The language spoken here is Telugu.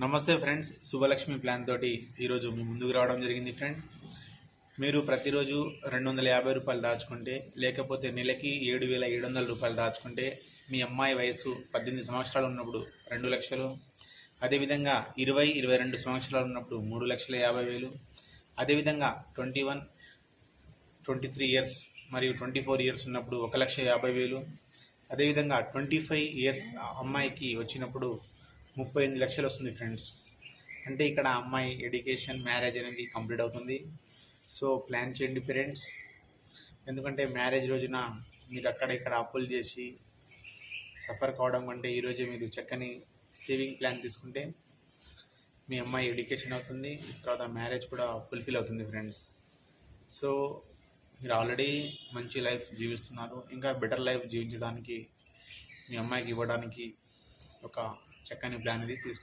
నమస్తే ఫ్రెండ్స్, శుభలక్ష్మి ప్లాన్ తోటి ఈరోజు మీ ముందుకు రావడం జరిగింది. ఫ్రెండ్, మీరు ప్రతిరోజు 250 రూపాయలు దాచుకుంటే, లేకపోతే నెలకి 7,700 రూపాయలు దాచుకుంటే, మీ అమ్మాయి వయసు 18 సంవత్సరాలు ఉన్నప్పుడు 2 లక్షలు, అదేవిధంగా 22 సంవత్సరాలు ఉన్నప్పుడు 3,50,000, అదేవిధంగా 21, 23 ఇయర్స్ మరియు 24 ఇయర్స్ ఉన్నప్పుడు 1,50,000, అదేవిధంగా 25 ఇయర్స్ అమ్మాయికి వచ్చినప్పుడు 38 లక్షలు వస్తుంది. ఫ్రెండ్స్, అంటే ఇక్కడ అమ్మాయి ఎడ్యుకేషన్, మ్యారేజ్ అనేది కంప్లీట్ అవుతుంది. సో ప్లాన్ చేయండి పేరెంట్స్, ఎందుకంటే మ్యారేజ్ రోజున మీరు అక్కడ ఇక్కడ అప్పులు చేసి సఫర్ కావడం కంటే ఈరోజే మీరు చక్కని సేవింగ్ ప్లాన్ తీసుకుంటే మీ అమ్మాయి ఎడ్యుకేషన్ అవుతుంది, తర్వాత మ్యారేజ్ కూడా ఫుల్ఫిల్ అవుతుంది. ఫ్రెండ్స్, సో మీరు ఆల్రెడీ మంచి లైఫ్ జీవిస్తున్నారు, ఇంకా బెటర్ లైఫ్ జీవించడానికి మీ అమ్మాయికి ఇవ్వడానికి ఒక చక్కని ప్లాన్ ఇది తీసుకు